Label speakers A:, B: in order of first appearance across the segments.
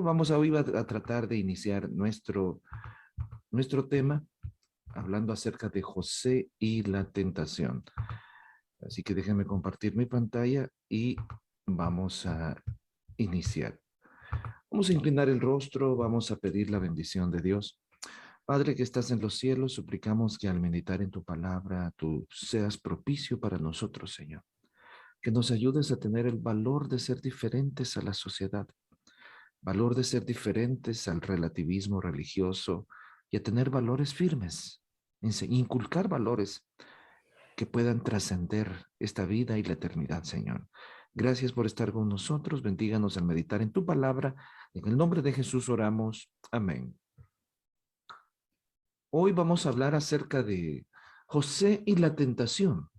A: vamos hoy a tratar de iniciar nuestro tema hablando acerca de José y la tentación. Así que déjenme compartir mi pantalla y vamos a iniciar. Vamos a inclinar el rostro, vamos a pedir la bendición de Dios. Padre que estás en los cielos, suplicamos que al meditar en tu palabra, tú seas propicio para nosotros, Señor. Que nos ayudes a tener el valor de ser diferentes a la sociedad, valor de ser diferentes al relativismo religioso y a tener valores firmes, inculcar valores que puedan trascender esta vida y la eternidad, Señor. Gracias por estar con nosotros. Bendíganos al meditar en tu palabra. En el nombre de Jesús oramos. Amén. Hoy vamos a hablar acerca de José y la tentación.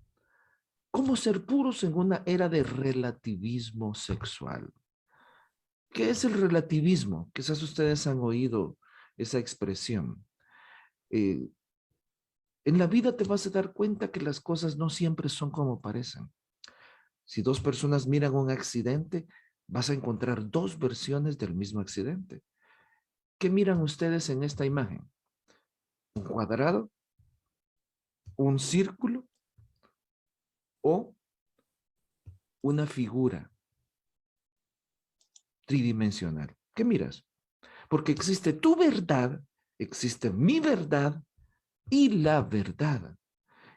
A: ¿Cómo ser puros en una era de relativismo sexual? ¿Qué es el relativismo? Quizás ustedes han oído esa expresión. Eh, en la vida te vas a dar cuenta que las cosas no siempre son como parecen. Si dos personas miran un accidente, vas a encontrar dos versiones del mismo accidente. ¿Qué miran ustedes en esta imagen? ¿Un cuadrado? ¿Un círculo? ¿O una figura tridimensional? ¿Qué miras? Porque existe tu verdad, existe mi verdad y la verdad.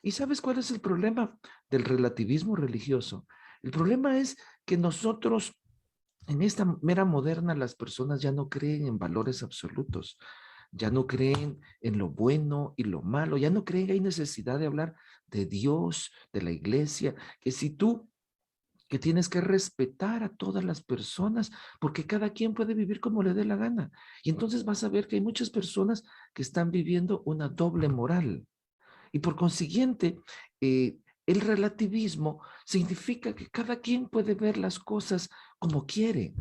A: ¿Y sabes cuál es el problema del relativismo religioso? El problema es que nosotros, en esta era moderna, las personas ya no creen en valores absolutos, ya no creen en lo bueno y lo malo, ya no creen que hay necesidad de hablar de Dios, de la iglesia, que si tú que tienes que respetar a todas las personas porque cada quien puede vivir como le dé la gana. Y entonces vas a ver que hay muchas personas que están viviendo una doble moral. Y por consiguiente, el relativismo significa que cada quien puede ver las cosas como quiere.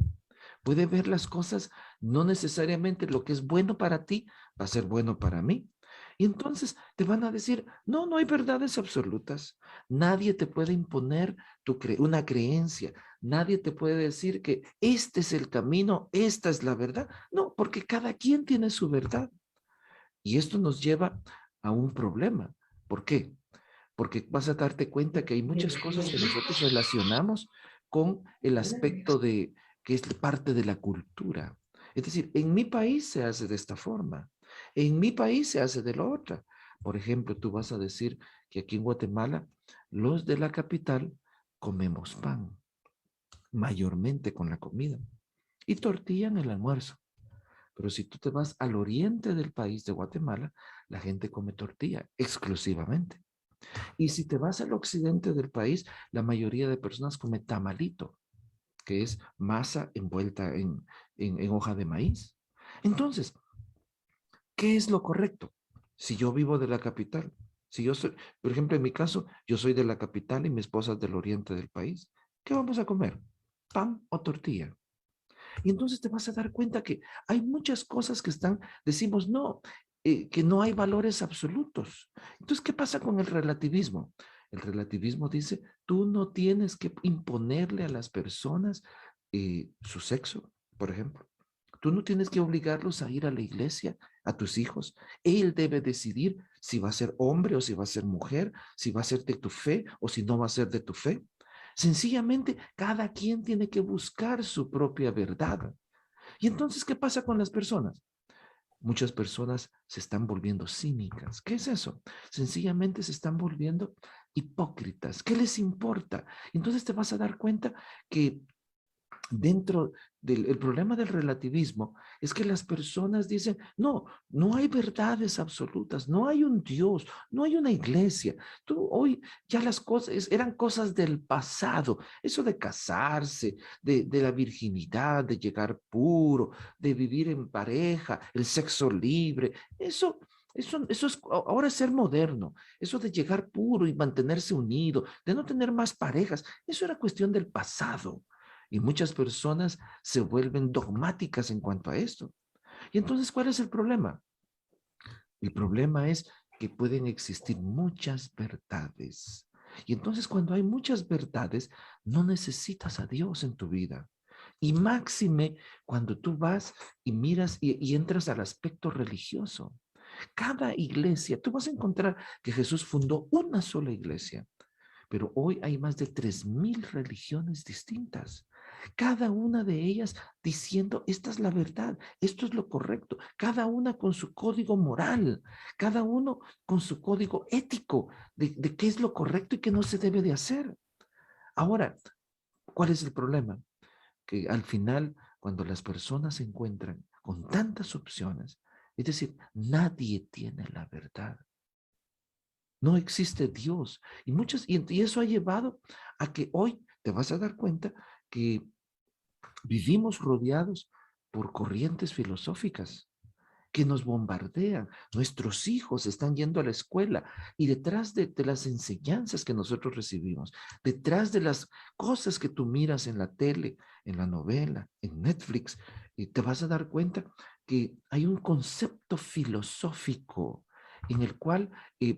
A: Puede ver las cosas, no necesariamente lo que es bueno para ti va a ser bueno para mí. Y entonces te van a decir, no, no hay verdades absolutas. Nadie te puede imponer una creencia. Nadie te puede decir que este es el camino, esta es la verdad. No, porque cada quien tiene su verdad. Y esto nos lleva a un problema. ¿Por qué? Porque vas a darte cuenta que hay muchas cosas que nosotros relacionamos con el aspecto de que es parte de la cultura. Es decir, en mi país se hace de esta forma, en mi país se hace de la otra. Por ejemplo, tú vas a decir que aquí en Guatemala, los de la capital comemos pan, mayormente con la comida, y tortilla en el almuerzo. Pero si tú te vas al oriente del país de Guatemala, la gente come tortilla exclusivamente. Y si te vas al occidente del país, la mayoría de personas come tamalito, que es masa envuelta en hoja de maíz. Entonces, ¿qué es lo correcto? Si yo vivo de la capital, si yo soy, por ejemplo, en mi caso, yo soy de la capital y mi esposa es del oriente del país, ¿qué vamos a comer? ¿Pan o tortilla? Y entonces te vas a dar cuenta que hay muchas cosas que decimos, no, que no hay valores absolutos. Entonces, ¿qué pasa con el relativismo? El relativismo dice, tú no tienes que imponerle a las personas su sexo, por ejemplo. Tú no tienes que obligarlos a ir a la iglesia, a tus hijos. Él debe decidir si va a ser hombre o si va a ser mujer, si va a ser de tu fe o si no va a ser de tu fe. Sencillamente, cada quien tiene que buscar su propia verdad. Y entonces, ¿qué pasa con las personas? Muchas personas se están volviendo cínicas. ¿Qué es eso? Sencillamente se están volviendo hipócritas. ¿Qué les importa? Entonces te vas a dar cuenta que dentro del el problema del relativismo es que las personas dicen, no, no hay verdades absolutas, no hay un Dios, no hay una iglesia. Tú hoy ya las cosas eran cosas del pasado, eso de casarse, de la virginidad, de llegar puro, de vivir en pareja, el sexo libre, eso es ahora es ser moderno, eso de llegar puro y mantenerse unido, de no tener más parejas, eso era cuestión del pasado. Y muchas personas se vuelven dogmáticas en cuanto a esto. Y entonces, ¿cuál es el problema? El problema es que pueden existir muchas verdades. Y entonces, cuando hay muchas verdades, no necesitas a Dios en tu vida. Y máxime cuando tú vas y miras y entras al aspecto religioso. Cada iglesia, tú vas a encontrar que Jesús fundó una sola iglesia, pero hoy hay más de 3000 religiones distintas. Cada una de ellas diciendo, esta es la verdad, esto es lo correcto. Cada una con su código moral, cada uno con su código ético de qué es lo correcto y qué no se debe de hacer. Ahora, ¿cuál es el problema? Que al final, cuando las personas se encuentran con tantas opciones, es decir, nadie tiene la verdad. No existe Dios. Y eso ha llevado a que hoy te vas a dar cuenta que vivimos rodeados por corrientes filosóficas que nos bombardean. Nuestros hijos están yendo a la escuela y detrás de las enseñanzas que nosotros recibimos, detrás de las cosas que tú miras en la tele, en la novela, en Netflix, te vas a dar cuenta que hay un concepto filosófico en el cual,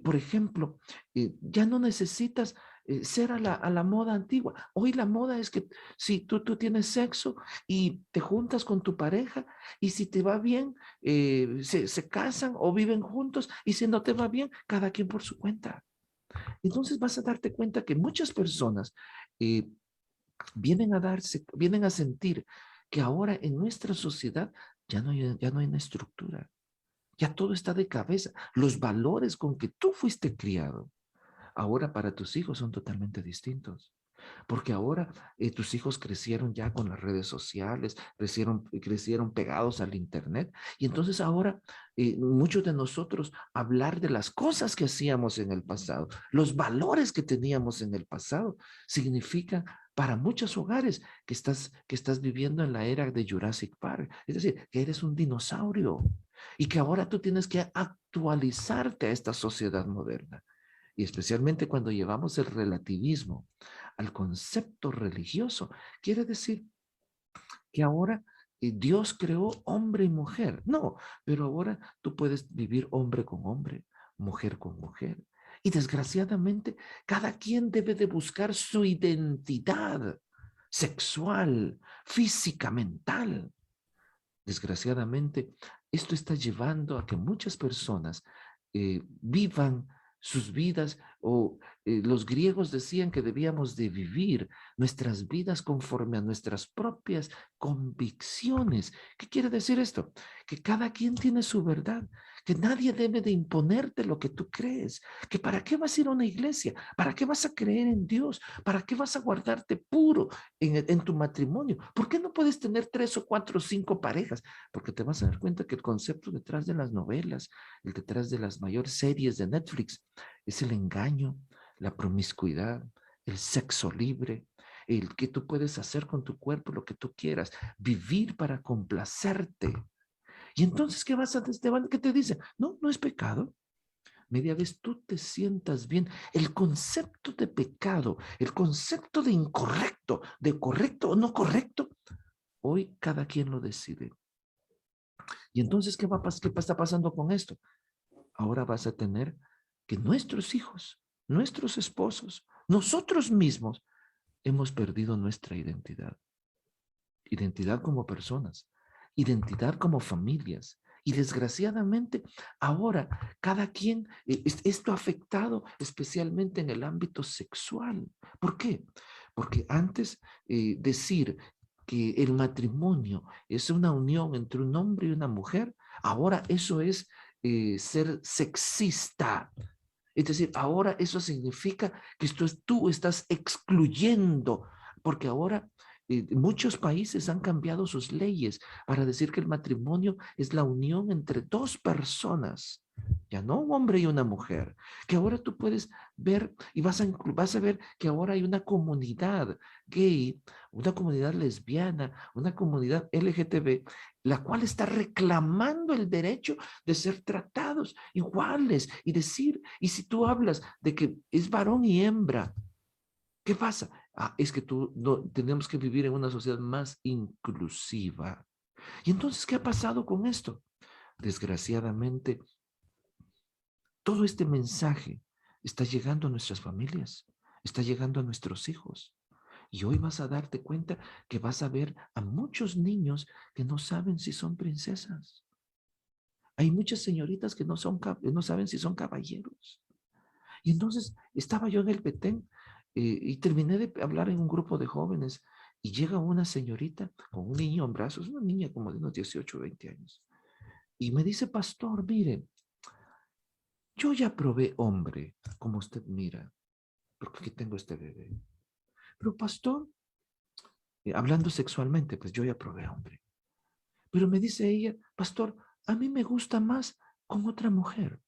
A: por ejemplo, ya no necesitas ser a la moda antigua. Hoy la moda es que si tú tienes sexo y te juntas con tu pareja y si te va bien, se casan o viven juntos y si no te va bien, cada quien por su cuenta. Entonces vas a darte cuenta que muchas personas eh, vienen a sentir que ahora en nuestra sociedad ya no hay una estructura, ya todo está de cabeza. Los valores con que tú fuiste criado, ahora para tus hijos son totalmente distintos. Porque ahora tus hijos crecieron ya con las redes sociales, crecieron pegados al internet. Y entonces ahora muchos de nosotros hablar de las cosas que hacíamos en el pasado, los valores que teníamos en el pasado, significa para muchos hogares que estás viviendo en la era de Jurassic Park. Es decir, que eres un dinosaurio y que ahora tú tienes que actualizarte a esta sociedad moderna. Y especialmente cuando llevamos el relativismo al concepto religioso, quiere decir que ahora Dios creó hombre y mujer. No, pero ahora tú puedes vivir hombre con hombre, mujer con mujer. Y desgraciadamente, cada quien debe de buscar su identidad sexual, física, mental. Desgraciadamente, esto está llevando a que muchas personas vivan sus vidas o los griegos decían que debíamos de vivir nuestras vidas conforme a nuestras propias convicciones. ¿Qué quiere decir esto? Que cada quien tiene su verdad, que nadie debe de imponerte lo que tú crees, que para qué vas a ir a una iglesia, para qué vas a creer en Dios, para qué vas a guardarte puro en tu matrimonio. ¿Por qué no puedes tener 3 o 4 o 5 parejas? Porque te vas a dar cuenta que el concepto detrás de las novelas, el detrás de las mayores series de Netflix, es el engaño, la promiscuidad, el sexo libre, el que tú puedes hacer con tu cuerpo lo que tú quieras, vivir para complacerte. Y entonces, ¿qué vas a qué te dicen? No, no es pecado. Media vez tú te sientas bien. El concepto de pecado, el concepto de incorrecto, de correcto o no correcto, hoy cada quien lo decide. Y entonces, ¿qué está pasando con esto? Ahora vas a tener que nuestros hijos, nuestros esposos, nosotros mismos hemos perdido nuestra identidad. Identidad como personas, identidad como familias. Y desgraciadamente, ahora cada quien, esto ha afectado especialmente en el ámbito sexual. ¿Por qué? Porque antes decir que el matrimonio es una unión entre un hombre y una mujer, ahora eso es ser sexista. Es decir, ahora eso significa que tú estás excluyendo, porque ahora muchos países han cambiado sus leyes para decir que el matrimonio es la unión entre 2 personas, ya no un hombre y una mujer, que ahora tú puedes ver y vas a ver que ahora hay una comunidad gay, una comunidad lesbiana, una comunidad LGTB, la cual está reclamando el derecho de ser tratados iguales y decir, y si tú hablas de que es varón y hembra, ¿qué pasa? Ah, es que no, tenemos que vivir en una sociedad más inclusiva. Y entonces, ¿qué ha pasado con esto? Desgraciadamente, todo este mensaje está llegando a nuestras familias, está llegando a nuestros hijos. Y hoy vas a darte cuenta que vas a ver a muchos niños que no saben si son princesas. Hay muchas señoritas que no saben si son caballeros. Y entonces estaba yo en el Petén y terminé de hablar en un grupo de jóvenes y llega una señorita con un niño en brazos, una niña como de unos 18 o 20 años. Y me dice, pastor, mire, yo ya probé hombre, como usted mira, porque aquí tengo este bebé. Pero pastor, hablando sexualmente, pues yo ya probé hombre. Pero me dice ella, pastor, a mí me gusta más con otra mujer.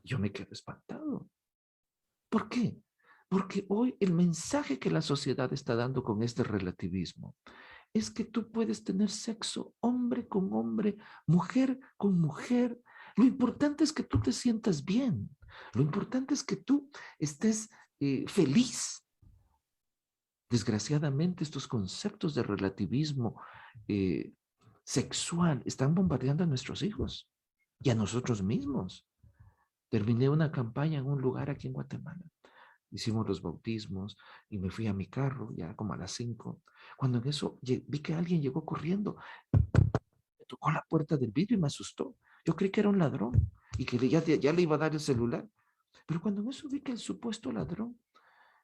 A: Yo me quedo espantado. ¿Por qué? Porque hoy el mensaje que la sociedad está dando con este relativismo es que tú puedes tener sexo hombre con hombre, mujer con mujer. Lo importante es que tú te sientas bien. Lo importante es que tú estés feliz. Desgraciadamente, estos conceptos de relativismo eh, sexual están bombardeando a nuestros hijos y a nosotros mismos. Terminé una campaña en un lugar aquí en Guatemala. Hicimos los bautismos y me fui a mi carro ya como a las 5. Cuando en eso vi que alguien llegó corriendo, me tocó la puerta del vidrio y me asustó. Yo creí que era un ladrón y que ya le iba a dar el celular. Pero cuando en eso vi que el supuesto ladrón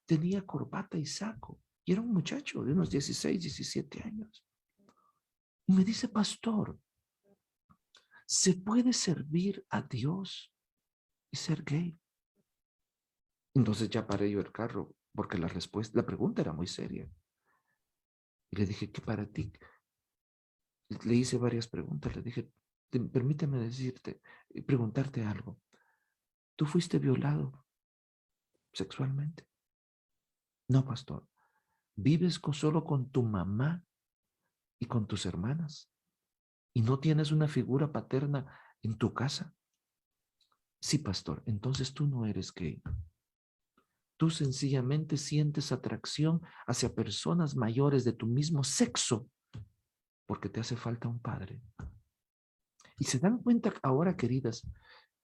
A: tenía corbata y saco y era un muchacho de unos 16, 17 años. Y me dice, pastor, ¿se puede servir a Dios y ser gay? Entonces ya paré yo el carro porque la pregunta era muy seria. Y le dije que para ti, le hice varias preguntas. Le dije, permíteme decirte, preguntarte algo. ¿Tú fuiste violado sexualmente? No, pastor. ¿Vives solo con tu mamá y con tus hermanas? ¿Y no tienes una figura paterna en tu casa? Sí, pastor. Entonces tú no eres gay. Tú sencillamente sientes atracción hacia personas mayores de tu mismo sexo porque te hace falta un padre. Y se dan cuenta ahora, queridas,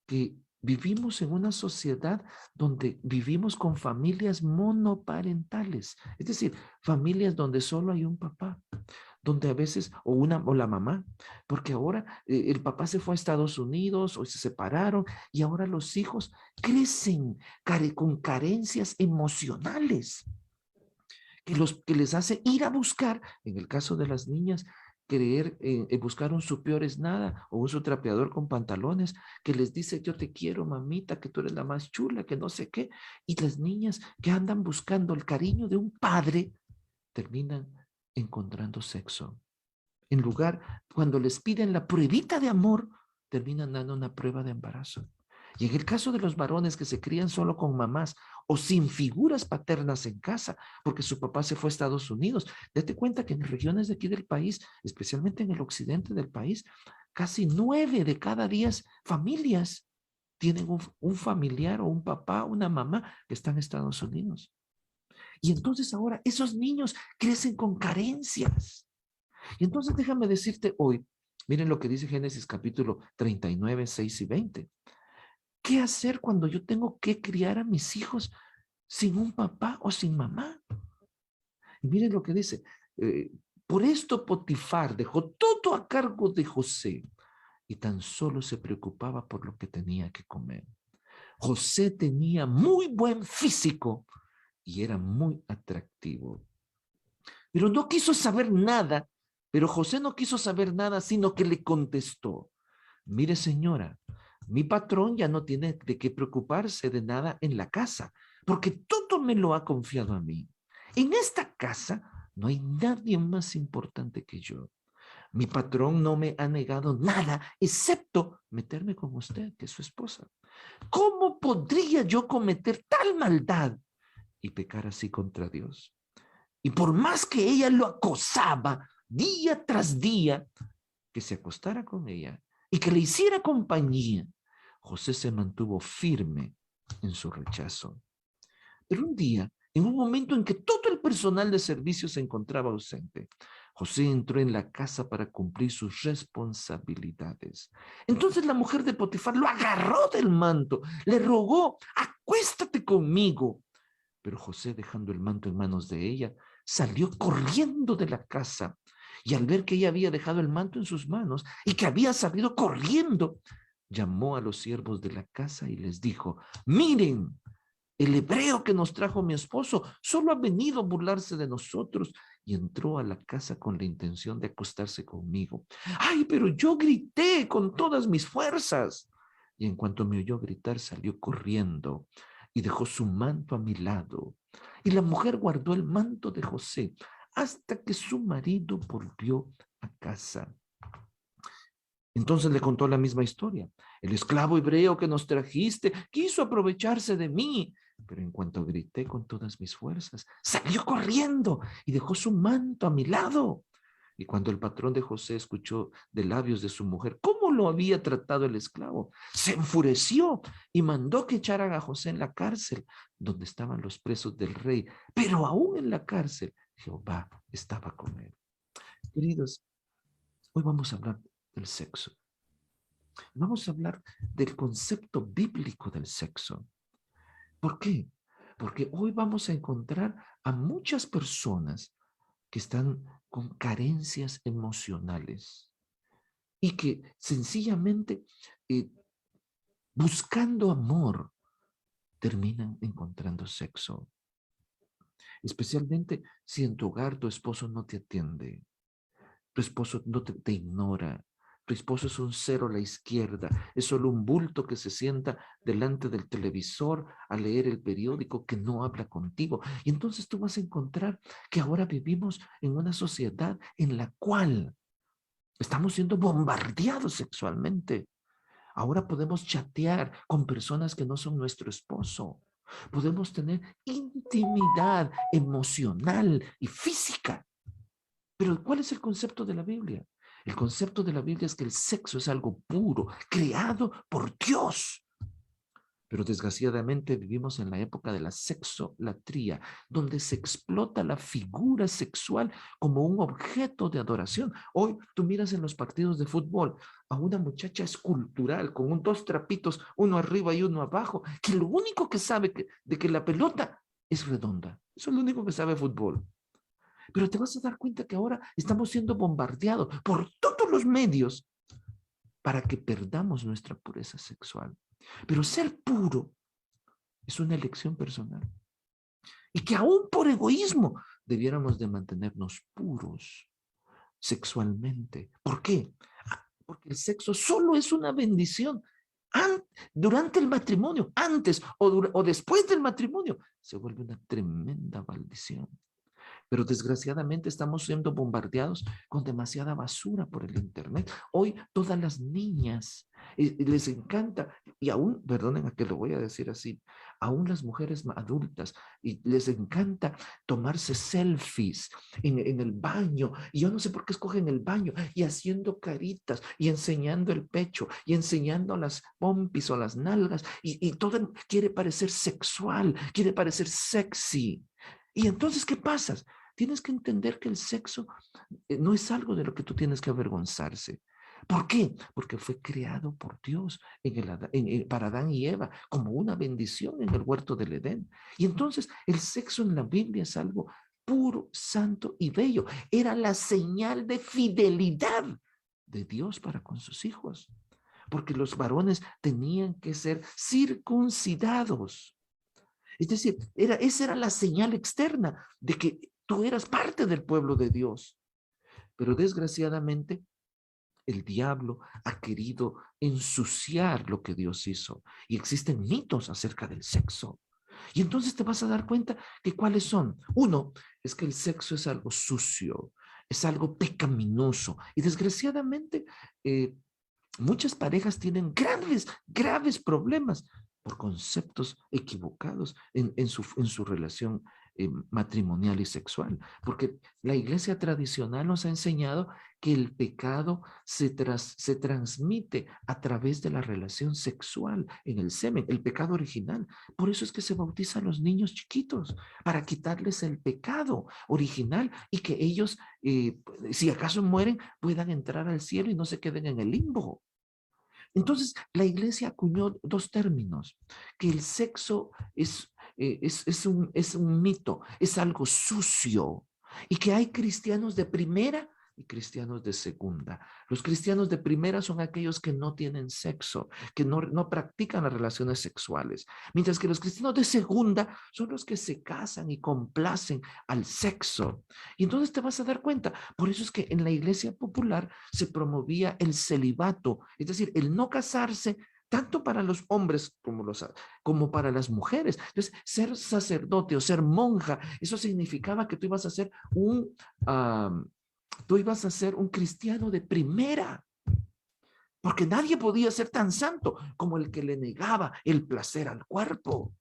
A: que vivimos en una sociedad donde vivimos con familias monoparentales, es decir, familias donde solo hay un papá, donde a veces, o la mamá, porque ahora el papá se fue a Estados Unidos o se separaron y ahora los hijos crecen con carencias emocionales que les hace ir a buscar, en el caso de las niñas, creer, buscar un su peor es nada o un su trapeador con pantalones que les dice yo te quiero mamita, que tú eres la más chula, que no sé qué. Y las niñas que andan buscando el cariño de un padre terminan encontrando sexo. En lugar, cuando les piden la pruebita de amor, terminan dando una prueba de embarazo. Y en el caso de los varones que se crían solo con mamás o sin figuras paternas en casa, porque su papá se fue a Estados Unidos, date cuenta que en regiones de aquí del país, especialmente en el occidente del país, casi 9 de cada 10 familias tienen un familiar o un papá, una mamá que está en Estados Unidos. Y entonces ahora esos niños crecen con carencias. Y entonces déjame decirte hoy, miren lo que dice Génesis capítulo 39, 6 y 20. ¿Qué hacer cuando yo tengo que criar a mis hijos sin un papá o sin mamá? Y miren lo que dice. Por esto Potifar dejó todo a cargo de José y tan solo se preocupaba por lo que tenía que comer. José tenía muy buen físico y era muy atractivo. Pero no quiso saber nada, pero José no quiso saber nada, sino que le contestó, mire señora, mi patrón ya no tiene de qué preocuparse de nada en la casa, porque todo me lo ha confiado a mí. En esta casa no hay nadie más importante que yo. Mi patrón no me ha negado nada, excepto meterme con usted, que es su esposa. ¿Cómo podría yo cometer tal maldad y pecar así contra Dios? Y por más que ella lo acosaba día tras día, que se acostara con ella y que le hiciera compañía, José se mantuvo firme en su rechazo. Pero un día, en un momento en que todo el personal de servicio se encontraba ausente, José entró en la casa para cumplir sus responsabilidades. Entonces la mujer de Potifar lo agarró del manto, le rogó, acuéstate conmigo. Pero José, dejando el manto en manos de ella, salió corriendo de la casa y al ver que ella había dejado el manto en sus manos y que había salido corriendo, llamó a los siervos de la casa y les dijo: miren, el hebreo que nos trajo mi esposo solo ha venido a burlarse de nosotros y entró a la casa con la intención de acostarse conmigo. ¡Ay, pero yo grité con todas mis fuerzas! Y en cuanto me oyó gritar, salió corriendo y dejó su manto a mi lado. Y la mujer guardó el manto de José hasta que su marido volvió a casa. Entonces le contó la misma historia. El esclavo hebreo que nos trajiste quiso aprovecharse de mí, pero en cuanto grité con todas mis fuerzas, salió corriendo y dejó su manto a mi lado. Y cuando el patrón de José escuchó de labios de su mujer cómo lo había tratado el esclavo, se enfureció y mandó que echaran a José en la cárcel, donde estaban los presos del rey. Pero aún en la cárcel, Jehová estaba con él. Queridos, hoy vamos a hablar del sexo. Vamos a hablar del concepto bíblico del sexo. ¿Por qué? Porque hoy vamos a encontrar a muchas personas que están con carencias emocionales y que sencillamente buscando amor terminan encontrando sexo. Especialmente si en tu hogar tu esposo no te atiende, tu esposo no te ignora. Tu esposo es un cero a la izquierda, es solo un bulto que se sienta delante del televisor a leer el periódico, que no habla contigo. Y entonces tú vas a encontrar que ahora vivimos en una sociedad en la cual estamos siendo bombardeados sexualmente. Ahora podemos chatear con personas que no son nuestro esposo. Podemos tener intimidad emocional y física. Pero ¿cuál es el concepto de la Biblia? El concepto de la Biblia es que el sexo es algo puro, creado por Dios. Pero desgraciadamente vivimos en la época de la sexolatría, donde se explota la figura sexual como un objeto de adoración. Hoy tú miras en los partidos de fútbol a una muchacha escultural con dos trapitos, uno arriba y uno abajo, que lo único que sabe de que la pelota es redonda. Eso es lo único que sabe fútbol. Pero te vas a dar cuenta que ahora estamos siendo bombardeados por todos los medios para que perdamos nuestra pureza sexual. Pero ser puro es una elección personal. Y que aún por egoísmo debiéramos de mantenernos puros sexualmente. ¿Por qué? Porque el sexo solo es una bendición. Durante el matrimonio, antes o después del matrimonio, se vuelve una tremenda maldición. Pero desgraciadamente estamos siendo bombardeados con demasiada basura por el internet. Hoy todas las niñas les encanta, y aún, perdonen que lo voy a decir así, aún las mujeres adultas, y les encanta tomarse selfies en el baño, y yo no sé por qué escogen el baño, y haciendo caritas, y enseñando el pecho, y enseñando las pompis o las nalgas, y todo quiere parecer sexual, quiere parecer sexy. Y entonces, ¿qué pasa? Tienes que entender que el sexo no es algo de lo que tú tienes que avergonzarse. ¿Por qué? Porque fue creado por Dios para Adán y Eva como una bendición en el huerto del Edén. Y entonces el sexo en la Biblia es algo puro, santo y bello. Era la señal de fidelidad de Dios para con sus hijos. Porque los varones tenían que ser circuncidados. Es decir, esa era la señal externa de que tú eras parte del pueblo de Dios. Pero desgraciadamente, el diablo ha querido ensuciar lo que Dios hizo. Y existen mitos acerca del sexo. Y entonces te vas a dar cuenta que cuáles son. Uno, es que el sexo es algo sucio, es algo pecaminoso. Y desgraciadamente, muchas parejas tienen graves problemas por conceptos equivocados en su relación matrimonial y sexual. Porque la iglesia tradicional nos ha enseñado que el pecado se transmite a través de la relación sexual en el semen, el pecado original. Por eso es que se bautizan los niños chiquitos, para quitarles el pecado original y que ellos, si acaso mueren, puedan entrar al cielo y no se queden en el limbo. Entonces, la iglesia acuñó dos términos, que el sexo es un mito, es algo sucio, Y que hay cristianos de primera y cristianos de segunda. Los cristianos de primera son aquellos que no tienen sexo, que no practican las relaciones sexuales, mientras que los cristianos de segunda son los que se casan y complacen al sexo. Y entonces te vas a dar cuenta, por eso es que en la iglesia popular se promovía el celibato, es decir, el no casarse tanto para los hombres como para las mujeres. Entonces, ser sacerdote o ser monja, eso significaba que tú ibas a ser um, tú ibas a ser un cristiano de primera, porque nadie podía ser tan santo como el que le negaba el placer al cuerpo.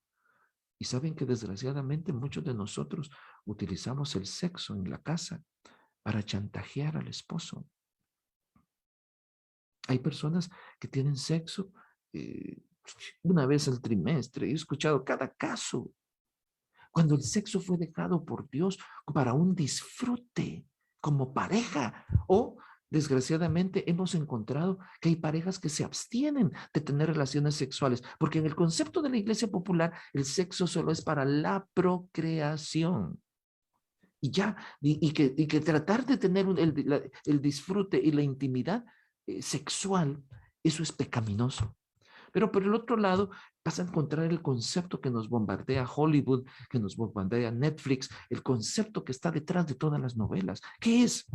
A: Y saben que desgraciadamente muchos de nosotros utilizamos el sexo en la casa para chantajear al esposo. Hay personas que tienen sexo una vez al trimestre. He escuchado cada caso. Cuando el sexo fue dejado por Dios para un disfrute como pareja, o desgraciadamente hemos encontrado que hay parejas que se abstienen de tener relaciones sexuales, porque en el concepto de la iglesia popular el sexo solo es para la procreación. Y ya, y que tratar de tener el disfrute y la intimidad sexual, eso es pecaminoso. Pero por el otro lado, vas a encontrar el concepto que nos bombardea Hollywood, que nos bombardea Netflix, el concepto que está detrás de todas las novelas. ¿Qué es?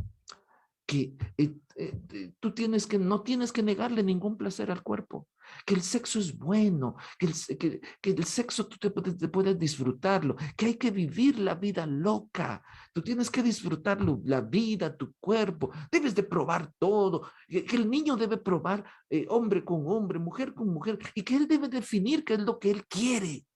A: Que tú no tienes que negarle ningún placer al cuerpo, que el sexo es bueno, que el sexo tú te puedes disfrutarlo, que hay que vivir la vida loca, tú tienes que disfrutarlo, la vida, tu cuerpo, debes de probar todo, que el niño debe probar hombre con hombre, mujer con mujer, y que él debe definir qué es lo que él quiere.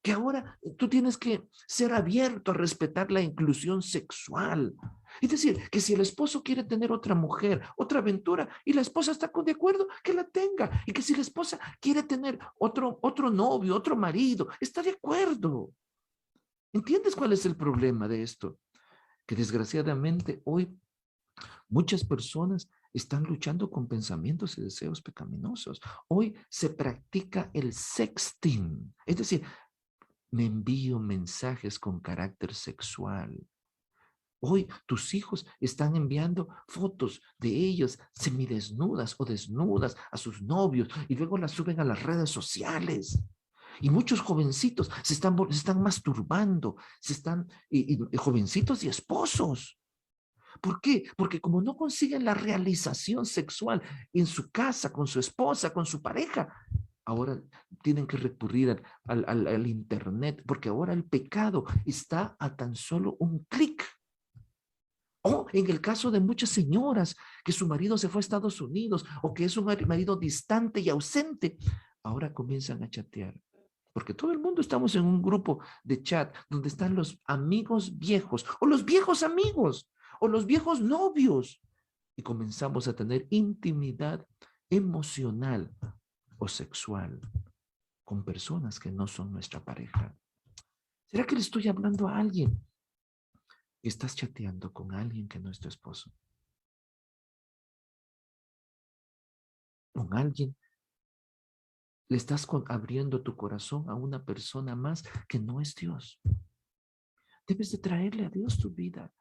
A: Que ahora tú tienes que ser abierto a respetar la inclusión sexual. Es decir, que si el esposo quiere tener otra mujer, otra aventura, y la esposa está de acuerdo, que la tenga. Y que si la esposa quiere tener otro novio, otro marido, está de acuerdo. ¿Entiendes cuál es el problema de esto? Que desgraciadamente hoy muchas personas están luchando con pensamientos y deseos pecaminosos. Hoy se practica el sexting, es decir, me envío mensajes con carácter sexual. Hoy tus hijos están enviando fotos de ellos semidesnudas o desnudas a sus novios y luego las suben a las redes sociales. Y muchos jovencitos se están masturbando, jovencitos y esposos. ¿Por qué? Porque como no consiguen la realización sexual en su casa, con su esposa, con su pareja, ahora tienen que recurrir al internet, porque ahora el pecado está a tan solo un clic. O en el caso de muchas señoras que su marido se fue a Estados Unidos o que es un marido distante y ausente, ahora comienzan a chatear. Porque todo el mundo estamos en un grupo de chat donde están los amigos viejos o los viejos amigos o los viejos novios y comenzamos a tener intimidad emocional o sexual con personas que no son nuestra pareja. ¿Será que le estoy hablando a alguien? Estás chateando con alguien que no es tu esposo. Con alguien le estás abriendo tu corazón a una persona más que no es Dios. Debes de traerle a Dios tu vida.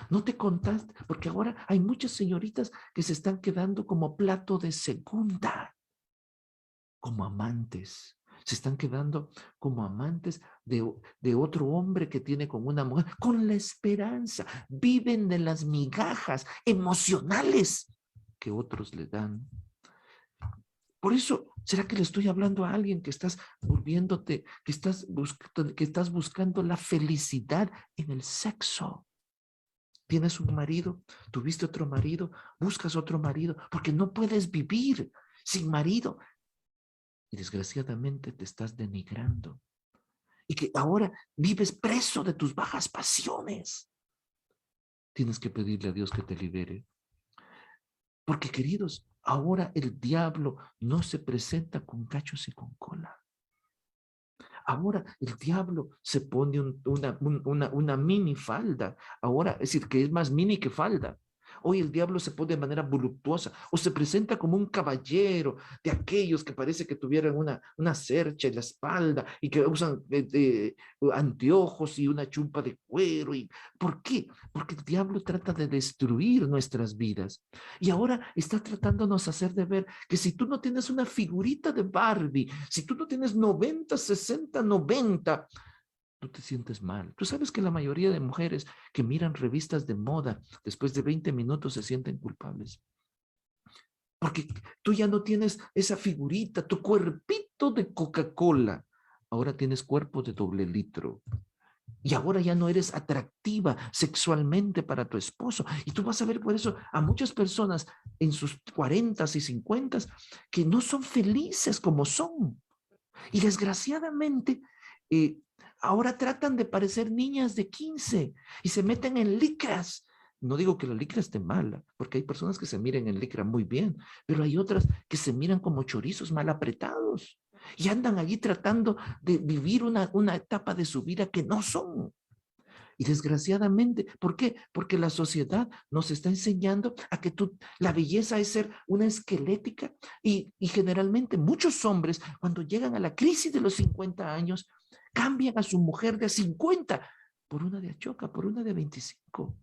A: No te contaste, porque ahora hay muchas señoritas que se están quedando como plato de segunda, como amantes. Se están quedando como amantes de otro hombre que tiene con una mujer, con la esperanza. Viven de las migajas emocionales que otros le dan. Por eso, ¿será que le estoy hablando a alguien que estás volviéndote, que estás buscando la felicidad en el sexo? Tienes un marido, tuviste otro marido, buscas otro marido, porque no puedes vivir sin marido. Y desgraciadamente te estás denigrando. Y que ahora vives preso de tus bajas pasiones. Tienes que pedirle a Dios que te libere. Porque, queridos, ahora el diablo no se presenta con cachos y con cola. Ahora el diablo se pone una mini falda. Ahora, es decir, que es más mini que falda. Hoy el diablo se pone de manera voluptuosa o se presenta como un caballero de aquellos que parece que tuvieran una cercha en la espalda y que usan anteojos y una chumpa de cuero. ¿Por qué? Porque el diablo trata de destruir nuestras vidas. Y ahora está tratándonos hacer de ver que si tú no tienes una figurita de Barbie, si tú no tienes 90, 60, 90, tú te sientes mal. Tú sabes que la mayoría de mujeres que miran revistas de moda después de 20 minutos se sienten culpables. Porque tú ya no tienes esa figurita, tu cuerpito de Coca-Cola. Ahora tienes cuerpo de doble litro. Y ahora ya no eres atractiva sexualmente para tu esposo. Y tú vas a ver por eso a muchas personas en sus 40s y 50s que no son felices como son. Y desgraciadamente, eh, ahora tratan de parecer niñas de 15 y se meten en licras. No digo que la licra esté mala, porque hay personas que se miran en licra muy bien, pero hay otras que se miran como chorizos mal apretados y andan allí tratando de vivir una etapa de su vida que no son. Y desgraciadamente, ¿por qué? Porque la sociedad nos está enseñando a que la belleza es ser una esquelética y generalmente muchos hombres cuando llegan a la crisis de los 50 años cambian a su mujer de 50 por una de Achoca, por una de 25,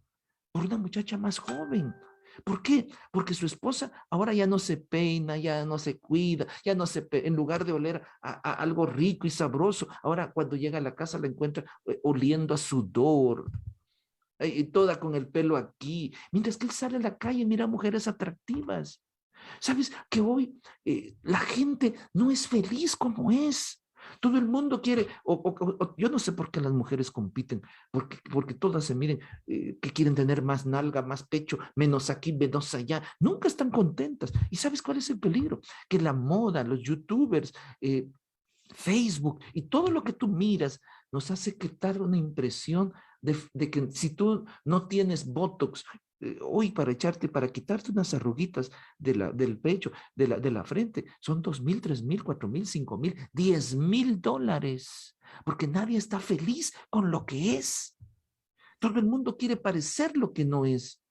A: por una muchacha más joven. ¿Por qué? Porque su esposa ahora ya no se peina, ya no se cuida, ya no en lugar de oler a algo rico y sabroso, ahora cuando llega a la casa la encuentra oliendo a sudor, toda con el pelo aquí, mientras que él sale a la calle y mira mujeres atractivas. ¿Sabes que hoy la gente no es feliz como es? Todo el mundo quiere, yo no sé por qué las mujeres compiten, porque todas se miren que quieren tener más nalga, más pecho, menos aquí, menos allá. Nunca están contentas. ¿Y sabes cuál es el peligro? Que la moda, los youtubers, Facebook y todo lo que tú miras nos hace quitar una impresión de que si tú no tienes Botox, hoy para echarte, para quitarte unas arruguitas del pecho, de la frente, son 2,000, 3,000, 4,000, 5,000, 10,000 dólares, porque nadie está feliz con lo que es. Todo el mundo quiere parecer lo que no es.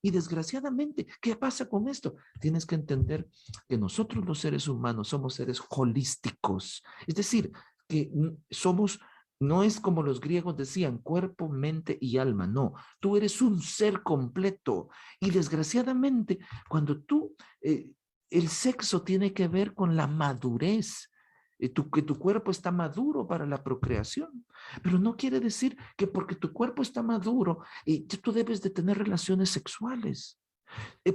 A: Y desgraciadamente, ¿qué pasa con esto? Tienes que entender que nosotros los seres humanos somos seres holísticos. Es decir, que somos, no es como los griegos decían, cuerpo, mente y alma. No, tú eres un ser completo. Y desgraciadamente, cuando el sexo tiene que ver con la madurez. Que tu cuerpo está maduro para la procreación, pero no quiere decir que porque tu cuerpo está maduro tú debes de tener relaciones sexuales,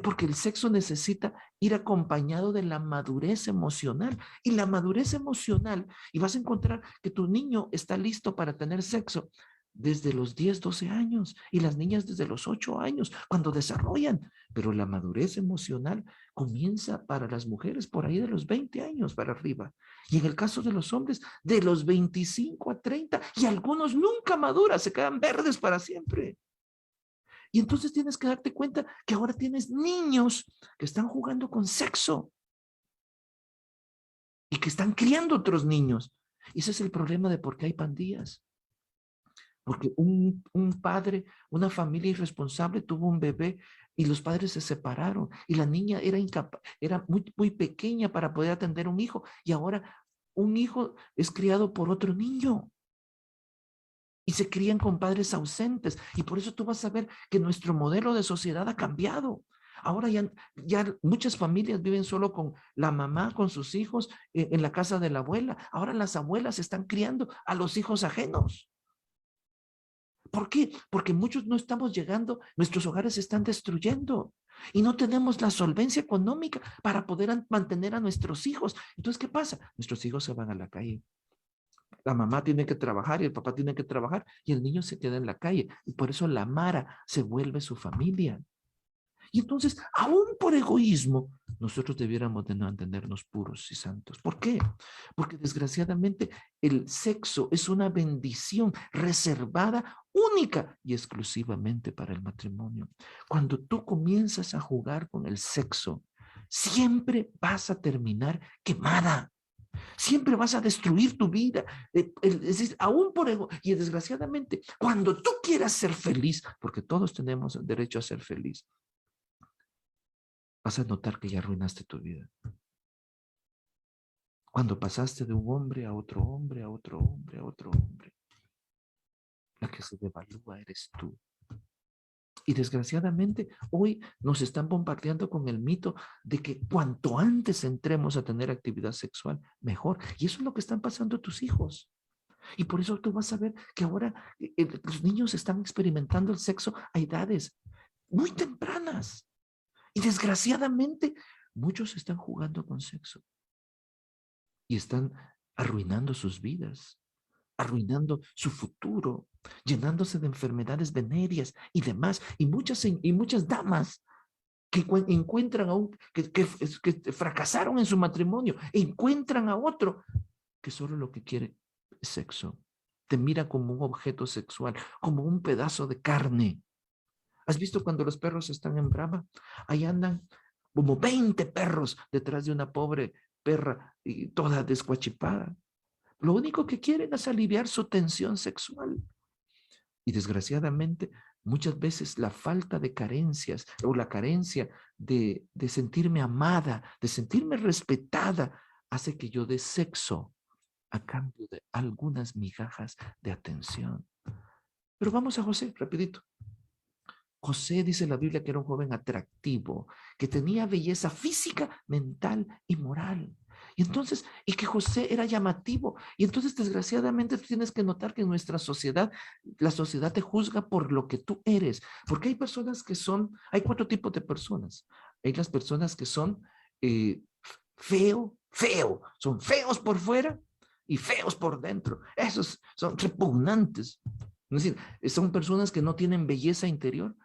A: porque el sexo necesita ir acompañado de la madurez emocional. Y la madurez emocional, y vas a encontrar que tu niño está listo para tener sexo desde los 10, 12 años y las niñas desde los 8 años, cuando desarrollan. Pero la madurez emocional comienza para las mujeres por ahí de los 20 años para arriba. Y en el caso de los hombres, de los 25 a 30, y algunos nunca maduran, se quedan verdes para siempre. Y entonces tienes que darte cuenta que ahora tienes niños que están jugando con sexo y que están criando otros niños. Y ese es el problema de por qué hay pandillas. Porque un padre, una familia irresponsable tuvo un bebé y los padres se separaron y la niña era muy, muy pequeña para poder atender un hijo y ahora un hijo es criado por otro niño y se crían con padres ausentes. Y por eso tú vas a ver que nuestro modelo de sociedad ha cambiado. Ahora ya muchas familias viven solo con la mamá, con sus hijos, en la casa de la abuela. Ahora las abuelas están criando a los hijos ajenos. ¿Por qué? Porque muchos no estamos llegando, nuestros hogares se están destruyendo y no tenemos la solvencia económica para poder mantener a nuestros hijos. Entonces, ¿qué pasa? Nuestros hijos se van a la calle. La mamá tiene que trabajar y el papá tiene que trabajar y el niño se queda en la calle. Y por eso la Mara se vuelve su familia. Y entonces, aún por egoísmo, nosotros debiéramos de mantenernos puros y santos. ¿Por qué? Porque desgraciadamente el sexo es una bendición reservada única y exclusivamente para el matrimonio. Cuando tú comienzas a jugar con el sexo, siempre vas a terminar quemada. Siempre vas a destruir tu vida. Es decir, aún por ego. Y desgraciadamente, cuando tú quieras ser feliz, porque todos tenemos el derecho a ser feliz, vas a notar que ya arruinaste tu vida. Cuando pasaste de un hombre a otro hombre, a otro hombre, a otro hombre, la que se devalúa eres tú. Y desgraciadamente hoy nos están bombardeando con el mito de que cuanto antes entremos a tener actividad sexual, mejor. Y eso es lo que están pasando a tus hijos. Y por eso tú vas a ver que ahora los niños están experimentando el sexo a edades muy tempranas. Y desgraciadamente muchos están jugando con sexo y están arruinando sus vidas, arruinando su futuro, llenándose de enfermedades venéreas y demás. Y muchas damas que encuentran a que fracasaron en su matrimonio, encuentran a otro que solo lo que quiere es sexo. Te mira como un objeto sexual, como un pedazo de carne. ¿Has visto cuando los perros están en brama? Ahí andan como 20 perros detrás de una pobre perra y toda descuachipada. Lo único que quieren es aliviar su tensión sexual. Y desgraciadamente, muchas veces la falta de carencias o la carencia de sentirme amada, de sentirme respetada, hace que yo dé sexo a cambio de algunas migajas de atención. Pero vamos a José, rapidito. José dice en la Biblia que era un joven atractivo, que tenía belleza física, mental y moral. Y que José era llamativo. Y entonces, desgraciadamente, tú tienes que notar que en nuestra sociedad, la sociedad te juzga por lo que tú eres. Porque hay personas que hay cuatro tipos de personas. Hay las personas que son feo. Son feos por fuera y feos por dentro. Esos son repugnantes. Es decir, son personas que no tienen belleza interior.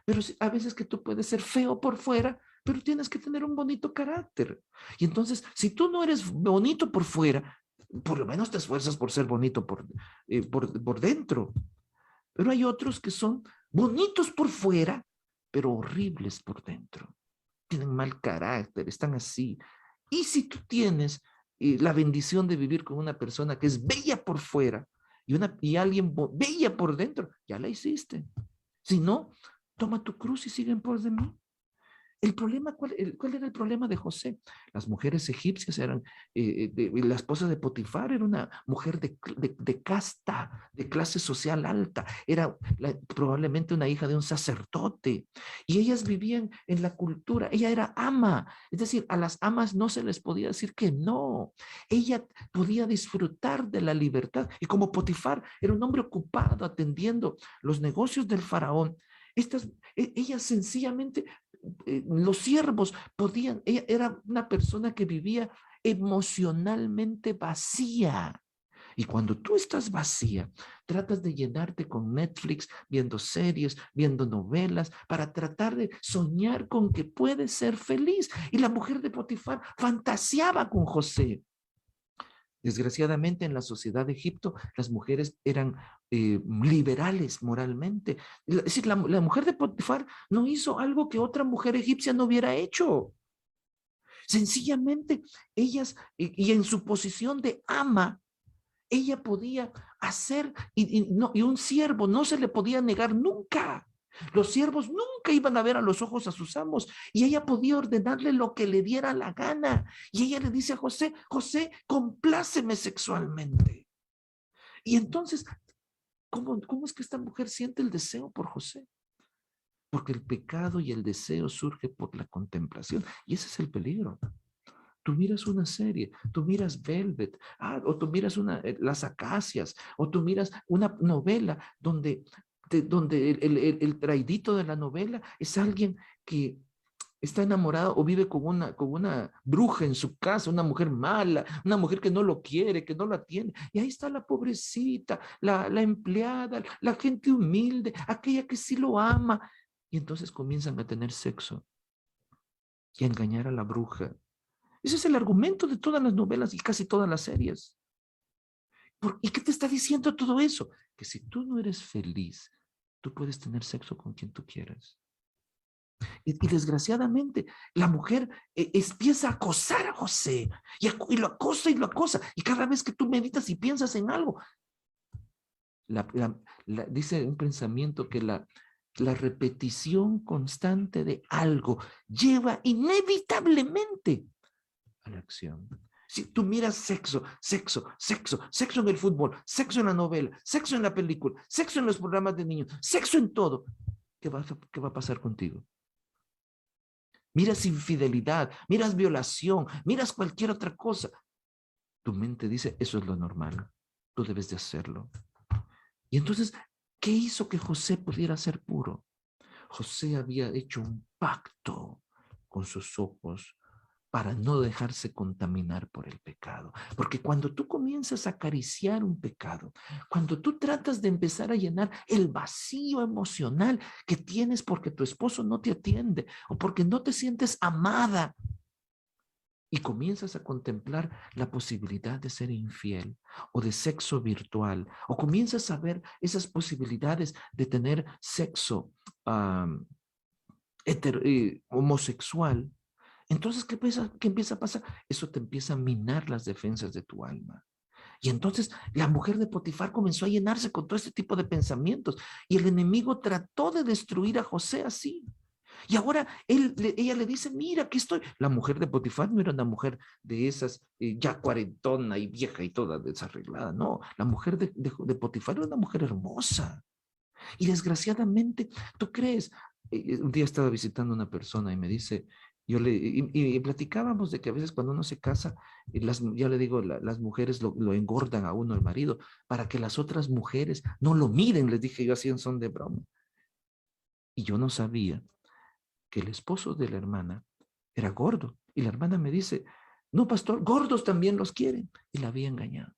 A: Pero a veces que tú puedes ser feo por fuera, pero tienes que tener un bonito carácter. Y entonces, si tú no eres bonito por fuera, por lo menos te esfuerzas por ser bonito por dentro. Pero hay otros que son bonitos por fuera, pero horribles por dentro. Tienen mal carácter, están así. Y si tú tienes la bendición de vivir con una persona que es bella por fuera y alguien bella por dentro, ya la hiciste. Si no, toma tu cruz y sigue en pos de mí. El problema, ¿cuál era el problema de José? Las mujeres egipcias eran, la esposa de Potifar era una mujer de casta, de clase social alta, era probablemente una hija de un sacerdote, y ellas vivían en la cultura, ella era ama, es decir, a las amas no se les podía decir que no, ella podía disfrutar de la libertad, y como Potifar era un hombre ocupado atendiendo los negocios del faraón, ellas sencillamente los siervos ella era una persona que vivía emocionalmente vacía. Y cuando tú estás vacía, tratas de llenarte con Netflix, viendo series, viendo novelas, para tratar de soñar con que puedes ser feliz. Y la mujer de Potifar fantaseaba con José. Desgraciadamente, en la sociedad de Egipto, las mujeres eran liberales moralmente. Es decir, la mujer de Potifar no hizo algo que otra mujer egipcia no hubiera hecho. Sencillamente, ellas, y en su posición de ama, ella podía hacer, y un siervo no se le podía negar nunca. Los siervos nunca iban a ver a los ojos a sus amos y ella podía ordenarle lo que le diera la gana. Y ella le dice a José, José, compláceme sexualmente. Y entonces, ¿cómo es que esta mujer siente el deseo por José? Porque el pecado y el deseo surge por la contemplación. Y ese es el peligro. Tú miras una serie, tú miras Velvet, o tú miras Las Acacias, o tú miras una novela donde el traidito de la novela es alguien que está enamorado o vive con una bruja en su casa, una mujer mala, una mujer que no lo quiere, que no la tiene. Y ahí está la pobrecita, la empleada, la gente humilde, aquella que sí lo ama. Y entonces comienzan a tener sexo y a engañar a la bruja. Ese es el argumento de todas las novelas y casi todas las series. ¿Y qué te está diciendo todo eso? Que si tú no eres feliz, tú puedes tener sexo con quien tú quieras. Y desgraciadamente, la mujer empieza a acosar a José y lo acosa y lo acosa. Y cada vez que tú meditas y piensas en algo, dice un pensamiento que La repetición constante de algo lleva inevitablemente a la acción. Si tú miras sexo, sexo, sexo, sexo en el fútbol, sexo en la novela, sexo en la película, sexo en los programas de niños, sexo en todo, qué va a pasar contigo? Miras infidelidad, miras violación, miras cualquier otra cosa. Tu mente dice, eso es lo normal, tú debes de hacerlo. Y entonces, ¿qué hizo que José pudiera ser puro? José había hecho un pacto con sus ojos para no dejarse contaminar por el pecado. Porque cuando tú comienzas a acariciar un pecado, cuando tú tratas de empezar a llenar el vacío emocional que tienes porque tu esposo no te atiende o porque no te sientes amada, y comienzas a contemplar la posibilidad de ser infiel o de sexo virtual, o comienzas a ver esas posibilidades de tener sexo homosexual, entonces, ¿qué empieza a pasar? Eso te empieza a minar las defensas de tu alma. Y entonces la mujer de Potifar comenzó a llenarse con todo este tipo de pensamientos y el enemigo trató de destruir a José así. Y ahora ella le dice, mira, aquí estoy. La mujer de Potifar no era una mujer de esas ya cuarentona y vieja y toda desarreglada, no. La mujer de Potifar era una mujer hermosa. Y desgraciadamente, ¿tú crees? Un día estaba visitando a una persona y me dice, y platicábamos de que a veces cuando uno se casa, ya le digo, las mujeres lo engordan a uno, el marido, para que las otras mujeres no lo miren, les dije yo así en son de broma. Y yo no sabía que el esposo de la hermana era gordo. Y la hermana me dice, no, pastor, gordos también los quieren. Y la había engañado.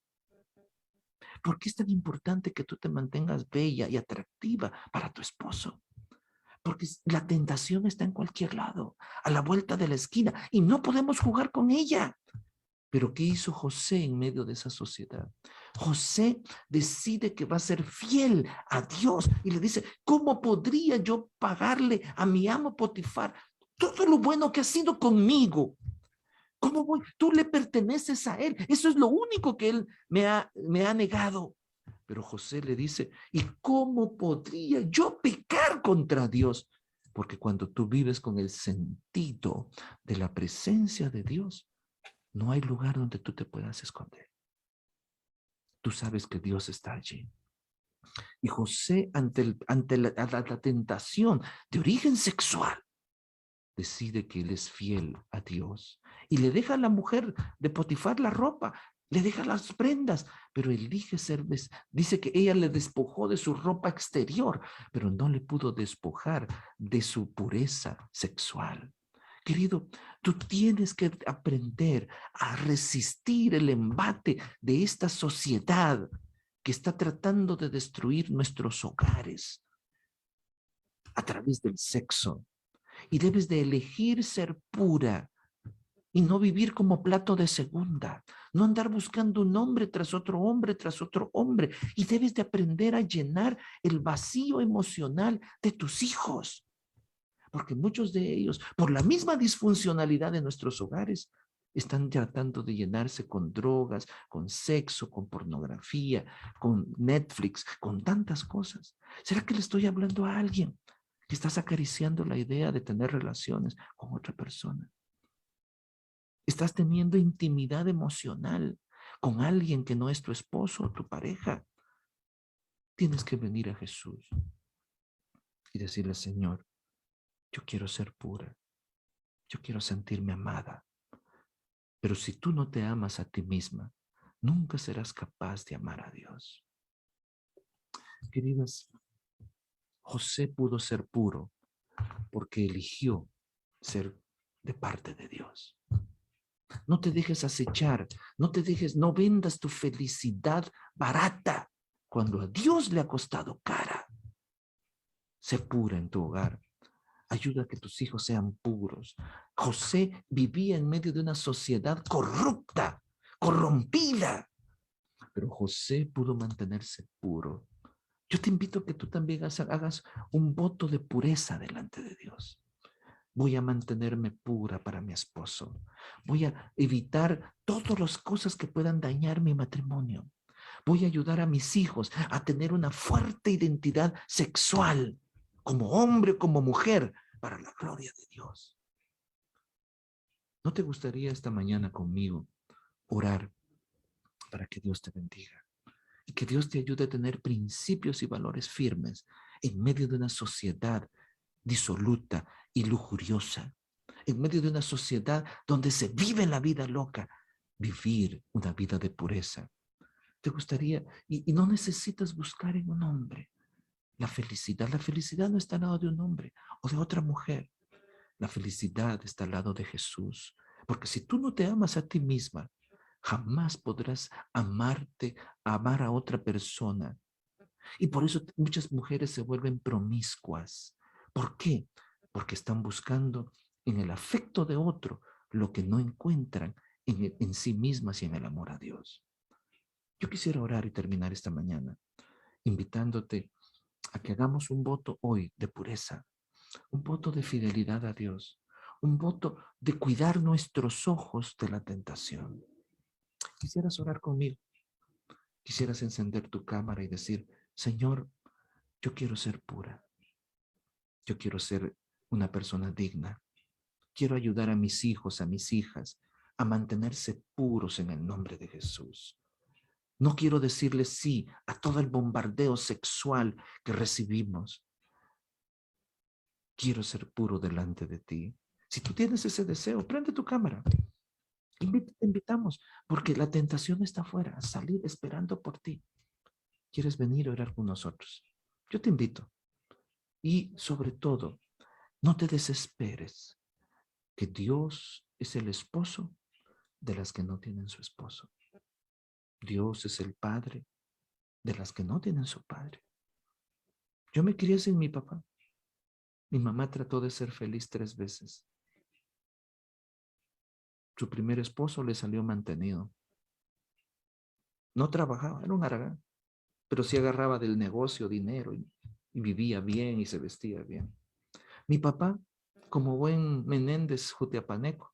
A: ¿Por qué es tan importante que tú te mantengas bella y atractiva para tu esposo? Porque la tentación está en cualquier lado, a la vuelta de la esquina, y no podemos jugar con ella. Pero ¿qué hizo José en medio de esa sociedad? José decide que va a ser fiel a Dios y le dice, ¿cómo podría yo pagarle a mi amo Potifar todo lo bueno que ha sido conmigo? ¿Cómo voy? Tú le perteneces a él. Eso es lo único que él me ha negado. Pero José le dice, ¿y cómo podría yo pecar contra Dios? Porque cuando tú vives con el sentido de la presencia de Dios, no hay lugar donde tú te puedas esconder. Tú sabes que Dios está allí. Y José, ante la tentación de origen sexual, decide que él es fiel a Dios y le deja a la mujer de Potifar la ropa, le deja las prendas, pero elige dice que ella le despojó de su ropa exterior, pero no le pudo despojar de su pureza sexual. Querido, tú tienes que aprender a resistir el embate de esta sociedad que está tratando de destruir nuestros hogares a través del sexo, y debes de elegir ser pura y no vivir como plato de segunda, no andar buscando un hombre tras otro hombre, y debes de aprender a llenar el vacío emocional de tus hijos, porque muchos de ellos, por la misma disfuncionalidad de nuestros hogares, están tratando de llenarse con drogas, con sexo, con pornografía, con Netflix, con tantas cosas. ¿Será que le estoy hablando a alguien que estás acariciando la idea de tener relaciones con otra persona? Estás teniendo intimidad emocional con alguien que no es tu esposo o tu pareja. Tienes que venir a Jesús y decirle, Señor, yo quiero ser pura, yo quiero sentirme amada, pero si tú no te amas a ti misma, nunca serás capaz de amar a Dios. Queridas, José pudo ser puro porque eligió ser de parte de Dios. No te dejes acechar, no vendas tu felicidad barata cuando a Dios le ha costado cara. Sé pura en tu hogar. Ayuda a que tus hijos sean puros. José vivía en medio de una sociedad corrupta, corrompida, pero José pudo mantenerse puro. Yo te invito a que tú también hagas un voto de pureza delante de Dios. Voy a mantenerme pura para mi esposo. Voy a evitar todas las cosas que puedan dañar mi matrimonio. Voy a ayudar a mis hijos a tener una fuerte identidad sexual. como hombre, como mujer, para la gloria de Dios. ¿No te gustaría esta mañana conmigo orar para que Dios te bendiga y que Dios te ayude a tener principios y valores firmes en medio de una sociedad disoluta y lujuriosa, en medio de una sociedad donde se vive la vida loca, vivir una vida de pureza? ¿Te gustaría? Y no necesitas buscar en un hombre la felicidad. La felicidad no está al lado de un hombre o de otra mujer. La felicidad está al lado de Jesús. Porque si tú no te amas a ti misma, jamás podrás amar a otra persona. Y por eso muchas mujeres se vuelven promiscuas. ¿Por qué? Porque están buscando en el afecto de otro lo que no encuentran en sí mismas y en el amor a Dios. Yo quisiera orar y terminar esta mañana invitándote a que hagamos un voto hoy de pureza, un voto de fidelidad a Dios, un voto de cuidar nuestros ojos de la tentación. Quisieras orar conmigo, quisieras encender tu cámara y decir: Señor, yo quiero ser pura, yo quiero ser una persona digna, quiero ayudar a mis hijos, a mis hijas, a mantenerse puros en el nombre de Jesús. No quiero decirles sí a todo el bombardeo sexual que recibimos. Quiero ser puro delante de ti. Si tú tienes ese deseo, prende tu cámara. Te invitamos, porque la tentación está afuera, a salir esperando por ti. ¿Quieres venir a orar con nosotros? Yo te invito. Y sobre todo, no te desesperes, que Dios es el esposo de las que no tienen su esposo. Dios es el padre de las que no tienen su padre. Yo me crié sin mi papá. Mi mamá trató de ser feliz 3 veces. Su primer esposo le salió mantenido. No trabajaba, era un haragán, pero sí agarraba del negocio dinero y vivía bien y se vestía bien. Mi papá, como buen Menéndez jutiapaneco,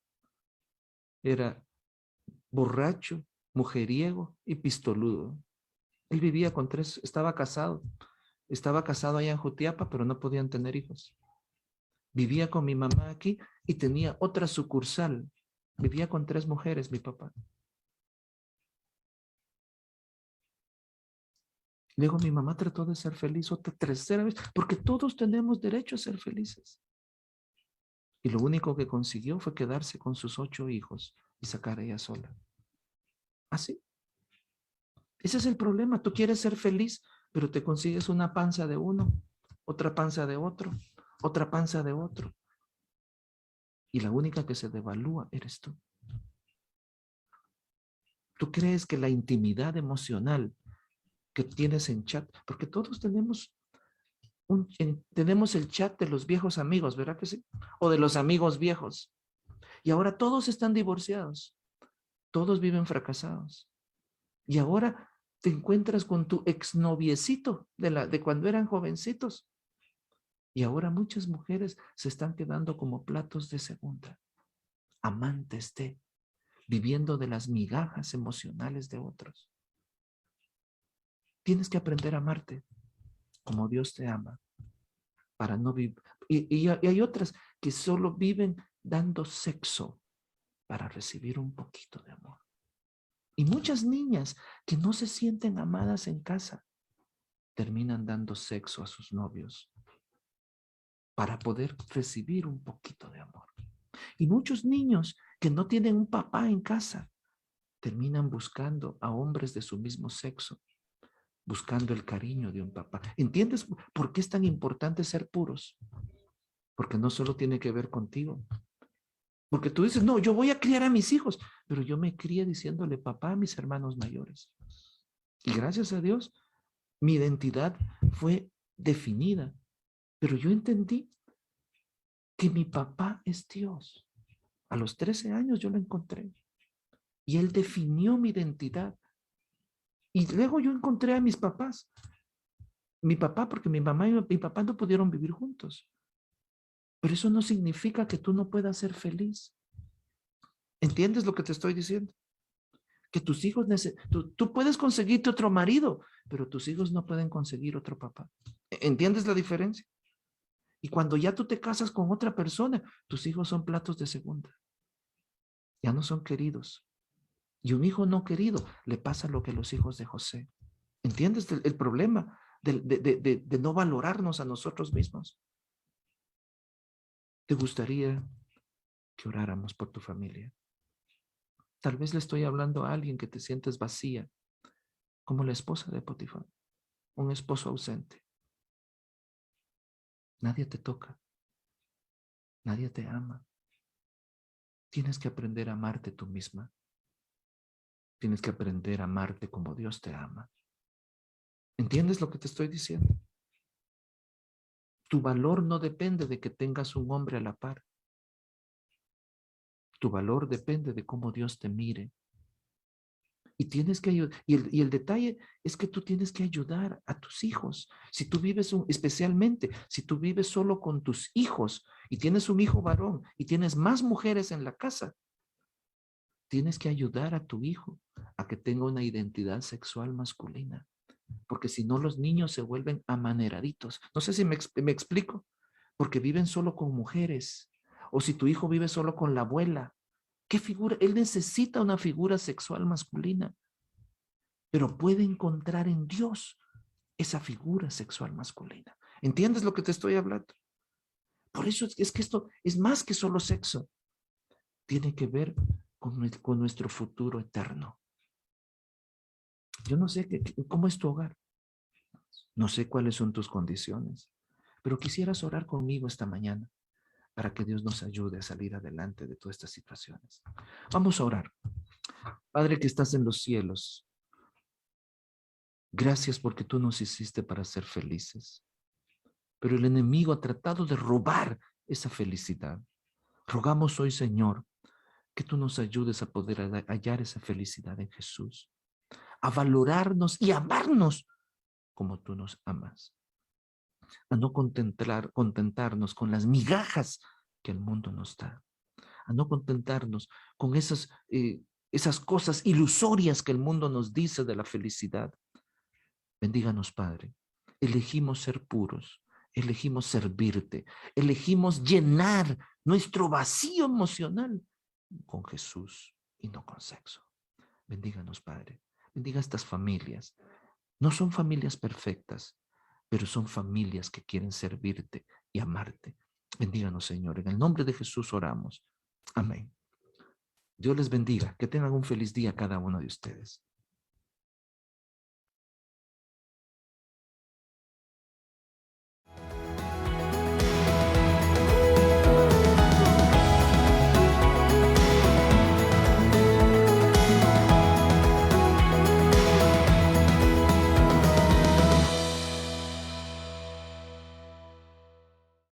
A: era borracho, mujeriego y pistoludo. Él vivía con 3, estaba casado allá en Jutiapa, pero no podían tener hijos. Vivía con mi mamá aquí y tenía otra sucursal. Vivía con 3 mujeres, mi papá. Luego mi mamá trató de ser feliz otra tercera vez, porque todos tenemos derecho a ser felices. Y lo único que consiguió fue quedarse con sus 8 hijos y sacar a ella sola. Así. Ese es el problema. Tú quieres ser feliz, pero te consigues una panza de uno, otra panza de otro, otra panza de otro. Y la única que se devalúa eres tú. Tú crees que la intimidad emocional que tienes en chat, porque todos tenemos tenemos el chat de los viejos amigos, ¿verdad que sí? O de los amigos viejos. Y ahora todos están divorciados. Todos viven fracasados. Y ahora te encuentras con tu exnoviecito de cuando eran jovencitos. Y ahora muchas mujeres se están quedando como platos de segunda, amantes viviendo de las migajas emocionales de otros. Tienes que aprender a amarte como Dios te ama, para no vivir. Y hay otras que solo viven dando sexo para recibir un poquito de amor. Y muchas niñas que no se sienten amadas en casa terminan dando sexo a sus novios para poder recibir un poquito de amor. Y muchos niños que no tienen un papá en casa terminan buscando a hombres de su mismo sexo, buscando el cariño de un papá. ¿Entiendes por qué es tan importante ser puros? Porque no solo tiene que ver contigo. Porque tú dices: no, yo voy a criar a mis hijos, pero yo me crié diciéndole papá a mis hermanos mayores. Y gracias a Dios, mi identidad fue definida, pero yo entendí que mi papá es Dios. A los 13 años yo lo encontré y él definió mi identidad. Y luego yo encontré a mis papás. Mi papá, porque mi mamá y mi papá no pudieron vivir juntos. Pero eso no significa que tú no puedas ser feliz. ¿Entiendes lo que te estoy diciendo? Que tus hijos, tú puedes conseguirte otro marido, pero tus hijos no pueden conseguir otro papá. ¿Entiendes la diferencia? Y cuando ya tú te casas con otra persona, tus hijos son platos de segunda. Ya no son queridos. Y un hijo no querido le pasa lo que a los hijos de José. ¿Entiendes el problema de no valorarnos a nosotros mismos? ¿Te gustaría que oráramos por tu familia? Tal vez le estoy hablando a alguien que te sientes vacía, como la esposa de Potifar, un esposo ausente. Nadie te toca, nadie te ama. Tienes que aprender a amarte tú misma. Tienes que aprender a amarte como Dios te ama. ¿Entiendes lo que te estoy diciendo? Tu valor no depende de que tengas un hombre a la par. Tu valor depende de cómo Dios te mire. Y tienes que ayudar. Y el detalle es que tú tienes que ayudar a tus hijos. Si tú vives, especialmente, si tú vives solo con tus hijos y tienes un hijo varón y tienes más mujeres en la casa, tienes que ayudar a tu hijo a que tenga una identidad sexual masculina. Porque si no, los niños se vuelven amaneraditos. No sé si me explico. Porque viven solo con mujeres. O si tu hijo vive solo con la abuela. ¿Qué figura? Él necesita una figura sexual masculina, pero puede encontrar en Dios esa figura sexual masculina. ¿Entiendes lo que te estoy hablando? Por eso es que esto es más que solo sexo. Tiene que ver con nuestro futuro eterno. Yo no sé cómo es tu hogar. No sé cuáles son tus condiciones, pero quisieras orar conmigo esta mañana para que Dios nos ayude a salir adelante de todas estas situaciones. Vamos a orar. Padre que estás en los cielos, gracias porque tú nos hiciste para ser felices, pero el enemigo ha tratado de robar esa felicidad. Rogamos hoy, Señor, que tú nos ayudes a poder hallar esa felicidad en Jesús, a valorarnos y amarnos como tú nos amas, a no contentarnos con las migajas que el mundo nos da, a no contentarnos con esas cosas ilusorias que el mundo nos dice de la felicidad. Bendíganos, Padre. Elegimos ser puros, elegimos servirte, elegimos llenar nuestro vacío emocional con Jesús y no con sexo. Bendíganos, Padre. Bendiga a estas familias. No son familias perfectas, pero son familias que quieren servirte y amarte. Bendíganos, Señor. En el nombre de Jesús oramos. Amén. Dios les bendiga. Que tengan un feliz día cada uno de ustedes.